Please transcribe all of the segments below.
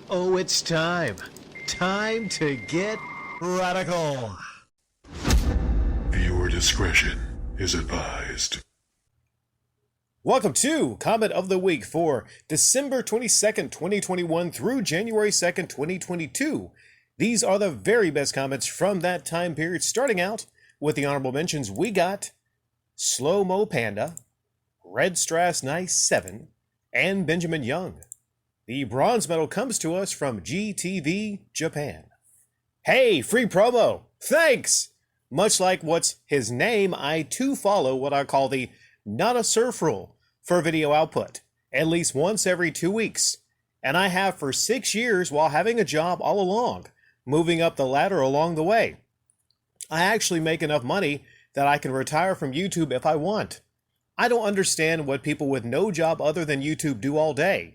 Oh, it's time. Time to get radical. Viewer discretion is advised. Welcome to Comment of the Week for December 22nd, 2021 through January 2nd, 2022. These are the very best comments from that time period, starting out with the honorable mentions. We got Slow Mo Panda, Red Strass Nice 7, and Benjamin Young. The bronze medal comes to us from GTV Japan. Hey, free promo! Thanks! Much like what's his name, I too follow what I call the not a surf rule for video output, at least once every 2 weeks. And I have for 6 years while having a job all along, moving up the ladder along the way. I actually make enough money that I can retire from YouTube if I want. I don't understand what people with no job other than YouTube do all day.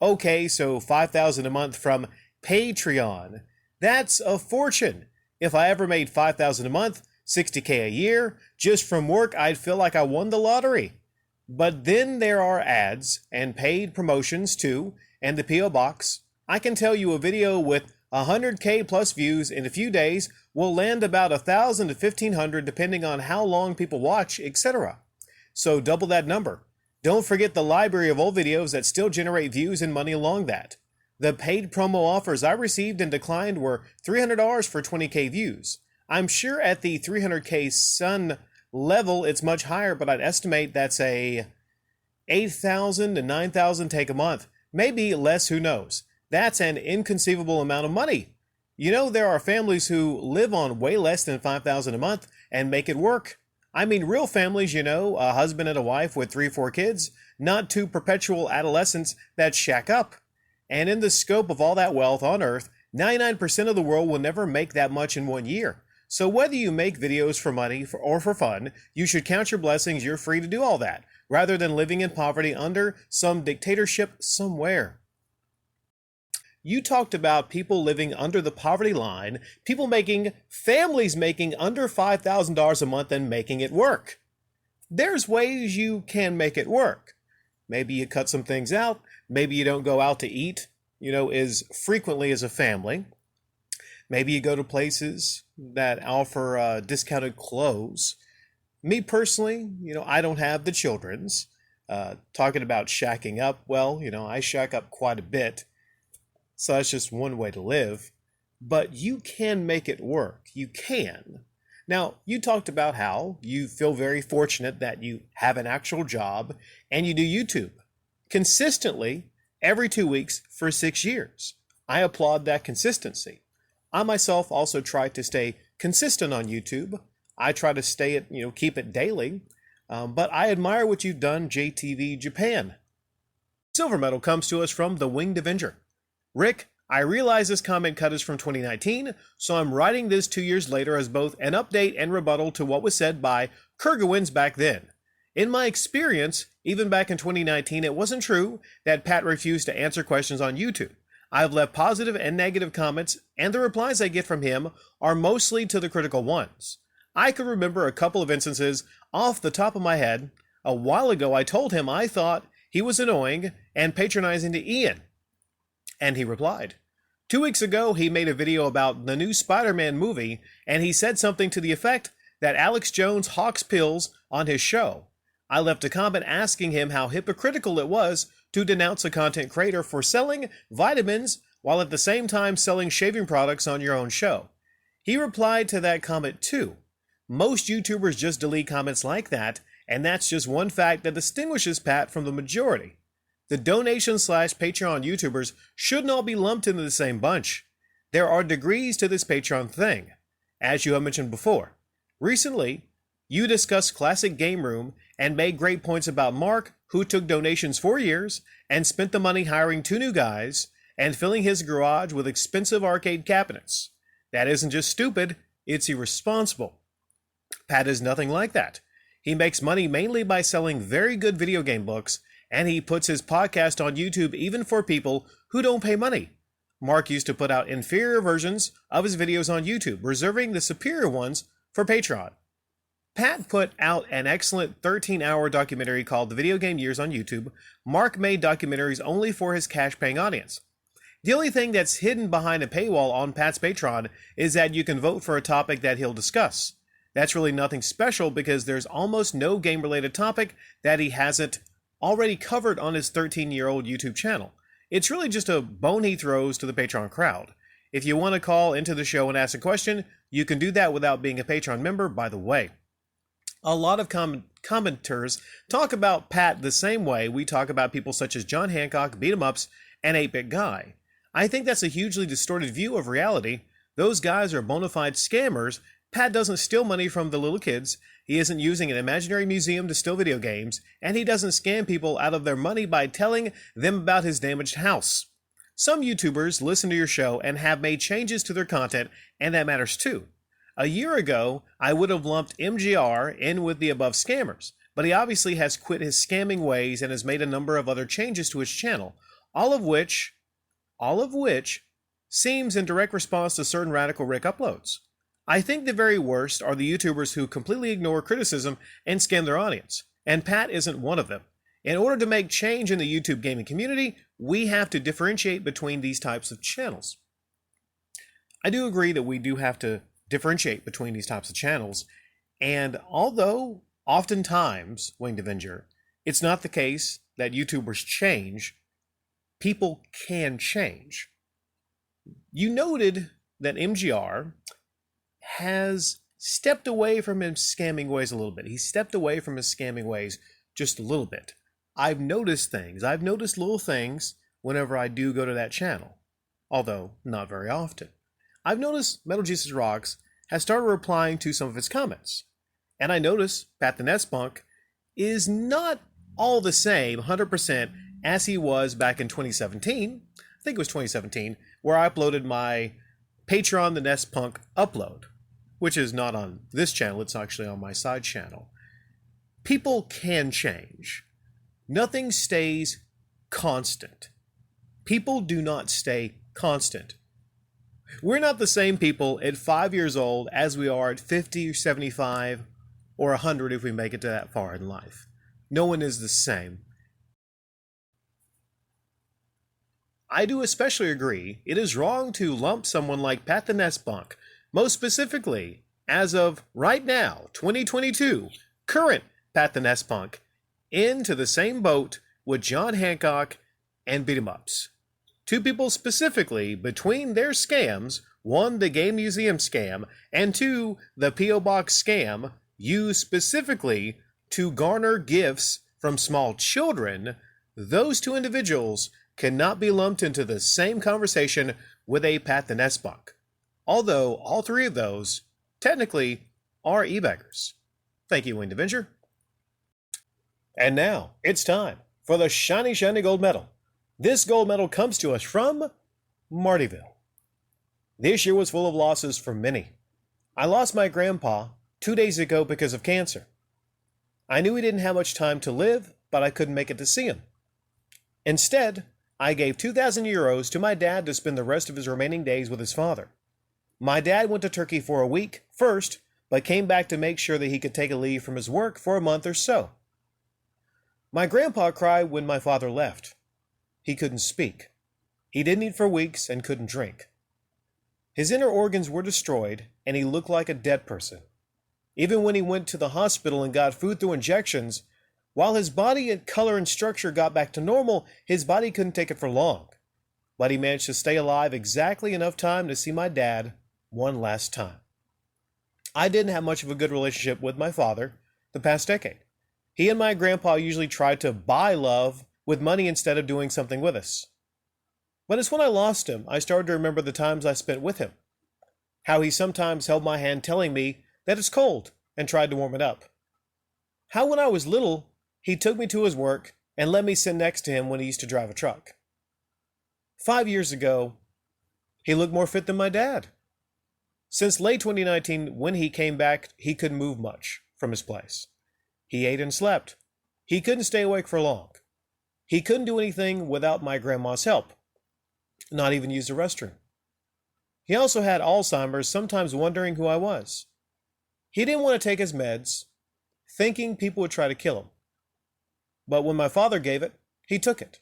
Okay, so $5,000 a month from Patreon. That's a fortune. If I ever made $5,000 a month, $60K a year, just from work, I'd feel like I won the lottery. But then there are ads and paid promotions too, and the P.O. Box. I can tell you a video with 100K plus views in a few days will land about 1,000 to 1,500 depending on how long people watch, etc. So double that number. Don't forget the library of old videos that still generate views and money along that. The paid promo offers I received and declined were $300 for 20K views. I'm sure at the 300K Sun level it's much higher, but I'd estimate that's a 8,000 to 9,000 take a month. Maybe less, who knows. That's an inconceivable amount of money. You know, there are families who live on way less than 5,000 a month and make it work. I mean, real families, you know, a husband and a wife with 3-4 kids, not two perpetual adolescents that shack up. And in the scope of all that wealth on Earth, 99% of the world will never make that much in 1 year. So whether you make videos for money or for fun, you should count your blessings you're free to do all that, rather than living in poverty under some dictatorship somewhere. You talked about people living under the poverty line, families making under $5,000 a month and making it work. There's ways you can make it work. Maybe you cut some things out. Maybe you don't go out to eat, as frequently as a family. Maybe you go to places that offer discounted clothes. Me personally, I don't have the children's. Talking about shacking up, well, I shack up quite a bit. So that's just one way to live. But you can make it work. You can. Now, you talked about how you feel very fortunate that you have an actual job and you do YouTube consistently every 2 weeks for 6 years. I applaud that consistency. I myself also try to stay consistent on YouTube. I try to keep it daily. But I admire what you've done, JTV Japan. Silver medal comes to us from The Winged Avenger. Rick, I realize this comment cut is from 2019, so I'm writing this 2 years later as both an update and rebuttal to what was said by Kergowins back then. In my experience, even back in 2019, it wasn't true that Pat refused to answer questions on YouTube. I've left positive and negative comments, and the replies I get from him are mostly to the critical ones. I can remember a couple of instances off the top of my head. A while ago, I told him I thought he was annoying and patronizing to Ian, and he replied. 2 weeks ago, he made a video about the new Spider-Man movie, and he said something to the effect that Alex Jones hawks pills on his show. I left a comment asking him how hypocritical it was to denounce a content creator for selling vitamins while at the same time selling shaving products on your own show. He replied to that comment too. Most YouTubers just delete comments like that, and that's just one fact that distinguishes Pat from the majority. The donation/Patreon YouTubers shouldn't all be lumped into the same bunch. There are degrees to this Patreon thing, as you have mentioned before. Recently, you discussed Classic Game Room and made great points about Mark, who took donations for years and spent the money hiring 2 new guys and filling his garage with expensive arcade cabinets. That isn't just stupid, it's irresponsible. Pat is nothing like that. He makes money mainly by selling very good video game books, and he puts his podcast on YouTube even for people who don't pay money. Mark used to put out inferior versions of his videos on YouTube, reserving the superior ones for Patreon. Pat put out an excellent 13-hour documentary called The Video Game Years on YouTube. Mark made documentaries only for his cash-paying audience. The only thing that's hidden behind a paywall on Pat's Patreon is that you can vote for a topic that he'll discuss. That's really nothing special because there's almost no game-related topic that he hasn't already covered on his 13-year-old YouTube channel. It's really just a bone he throws to the Patreon crowd. If you want to call into the show and ask a question, you can do that without being a Patreon member, by the way. A lot of commenters talk about Pat the same way we talk about people such as John Hancock, Beat 'em Ups, and 8-Bit Guy. I think that's a hugely distorted view of reality. Those guys are bona fide scammers. Pat doesn't steal money from the little kids, he isn't using an imaginary museum to steal video games, and he doesn't scam people out of their money by telling them about his damaged house. Some YouTubers listen to your show and have made changes to their content, and that matters too. A year ago, I would have lumped MGR in with the above scammers, but he obviously has quit his scamming ways and has made a number of other changes to his channel, all of which seems in direct response to certain Radical Rick uploads. I think the very worst are the YouTubers who completely ignore criticism and scam their audience, and Pat isn't one of them. In order to make change in the YouTube gaming community, we have to differentiate between these types of channels. I do agree that we do have to differentiate between these types of channels, and although oftentimes, Wayne Devenger, it's not the case that YouTubers change, people can change. You noted that MGR has stepped away from his scamming ways a little bit. He stepped away from his scamming ways just a little bit. I've noticed things. I've noticed little things whenever I do go to that channel, although not very often. I've noticed Metal Jesus Rocks has started replying to some of his comments. And I notice Pat the Nespunk is not all the same 100% as he was back in 2017. I think it was 2017, where I uploaded my Patreon the Nespunk upload, which is not on this channel, it's actually on my side channel. People can change. Nothing stays constant. People do not stay constant. We're not the same people at 5 years old as we are at 50 or 75 or 100 if we make it to that far in life. No one is the same. I do especially agree it is wrong to lump someone like Pat the Nespunk, most specifically, as of right now, 2022, current Pat the Nespunk, into the same boat with John Hancock and Beat 'em Ups. Two people specifically, between their scams, one, the Game Museum scam, and two, the P.O. Box scam, used specifically to garner gifts from small children, those two individuals cannot be lumped into the same conversation with a Pat the Nespunk. Although all three of those, technically, are e-beggars. Thank you, Wayne Devenger. And now, it's time for the shiny, shiny gold medal. This gold medal comes to us from Martyville. This year was full of losses for many. I lost my grandpa 2 days ago because of cancer. I knew he didn't have much time to live, but I couldn't make it to see him. Instead, I gave 2,000 euros to my dad to spend the rest of his remaining days with his father. My dad went to Turkey for a week first, but came back to make sure that he could take a leave from his work for a month or so. My grandpa cried when my father left. He couldn't speak. He didn't eat for weeks and couldn't drink. His inner organs were destroyed, and he looked like a dead person. Even when he went to the hospital and got food through injections, while his body and color and structure got back to normal, his body couldn't take it for long. But he managed to stay alive exactly enough time to see my dad one last time. I didn't have much of a good relationship with my father the past decade. He and my grandpa usually tried to buy love with money instead of doing something with us. But it's when I lost him, I started to remember the times I spent with him. How he sometimes held my hand telling me that it's cold and tried to warm it up. How when I was little, he took me to his work and let me sit next to him when he used to drive a truck. 5 years ago, he looked more fit than my dad. Since late 2019, when he came back, he couldn't move much from his place. He ate and slept. He couldn't stay awake for long. He couldn't do anything without my grandma's help, not even use the restroom. He also had Alzheimer's, sometimes wondering who I was. He didn't want to take his meds, thinking people would try to kill him. But when my father gave it, he took it.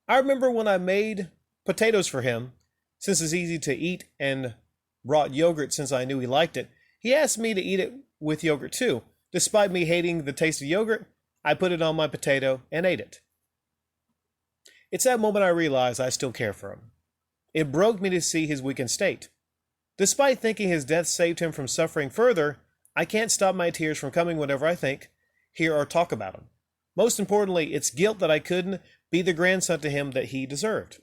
I remember when I made potatoes for him, since it's easy to eat, and brought yogurt since I knew he liked it. He asked me to eat it with yogurt too. Despite me hating the taste of yogurt, I put it on my potato and ate it. It's that moment I realized I still care for him. It broke me to see his weakened state. Despite thinking his death saved him from suffering further, I can't stop my tears from coming whenever I think, hear, or talk about him. Most importantly, it's guilt that I couldn't be the grandson to him that he deserved.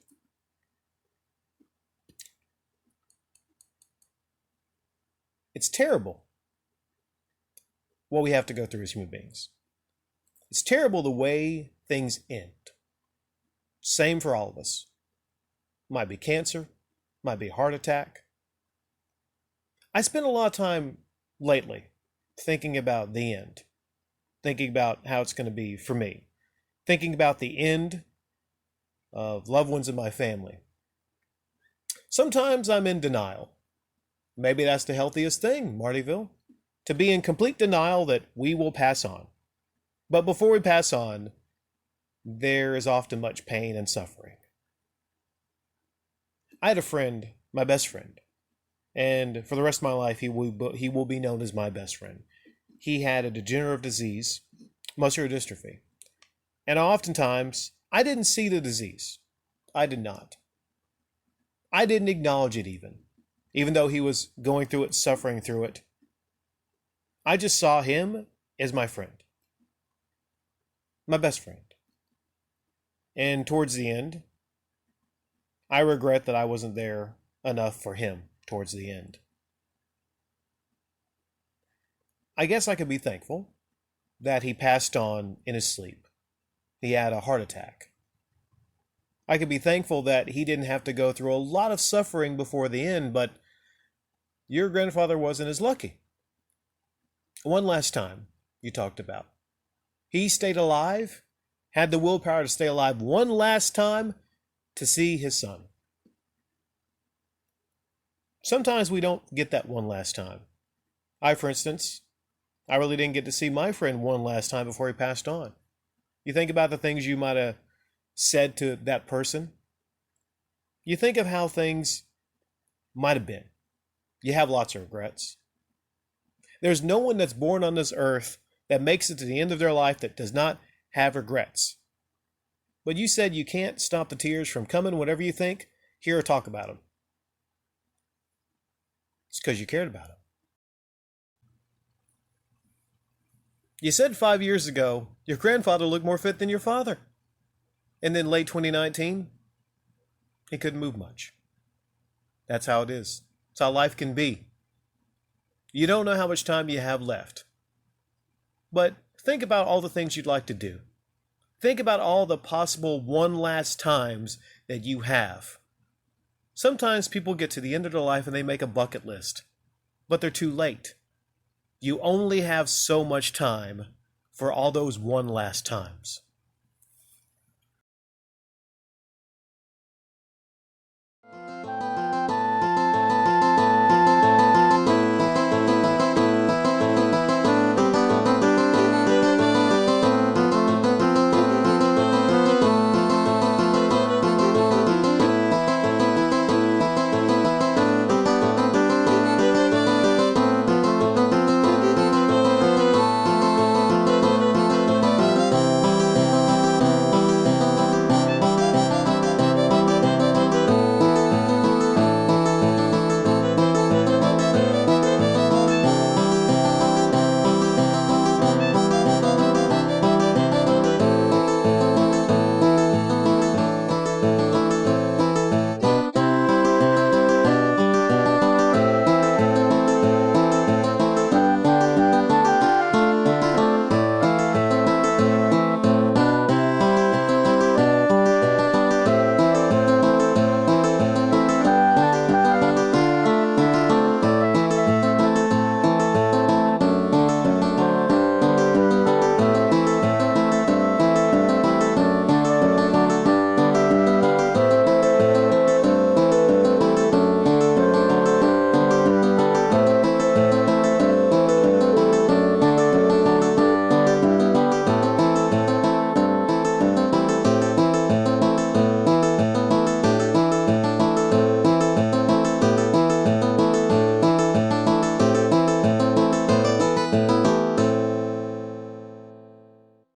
It's terrible what we have to go through as human beings. It's terrible the way things end. Same for all of us. Might be cancer, might be a heart attack. I spent a lot of time lately thinking about the end, thinking about how it's going to be for me, thinking about the end of loved ones in my family. Sometimes I'm in denial. Maybe that's the healthiest thing, Martyville, to be in complete denial that we will pass on. But before we pass on, there is often much pain and suffering. I had a friend, my best friend, and for the rest of my life, he will be known as my best friend. He had a degenerative disease, muscular dystrophy. And oftentimes, I didn't see the disease. I did not. I didn't acknowledge it even though he was going through it, suffering through it. I just saw him as my friend, my best friend. And towards the end, I regret that I wasn't there enough for him towards the end. I guess I could be thankful that he passed on in his sleep. He had a heart attack. I could be thankful that he didn't have to go through a lot of suffering before the end, but your grandfather wasn't as lucky. One last time you talked about. He stayed alive, had the willpower to stay alive one last time to see his son. Sometimes we don't get that one last time. For instance, I really didn't get to see my friend one last time before he passed on. You think about the things you might have said to that person. You think of how things might have been. You have lots of regrets. There's no one that's born on this earth that makes it to the end of their life that does not have regrets. But you said you can't stop the tears from coming whenever you think, hear, or talk about them. It's because you cared about them. You said 5 years ago your grandfather looked more fit than your father. And then late 2019, he couldn't move much. That's how it is. That's how life can be. You don't know how much time you have left. But think about all the things you'd like to do. Think about all the possible one last times that you have. Sometimes people get to the end of their life and they make a bucket list, but they're too late. You only have so much time for all those one last times.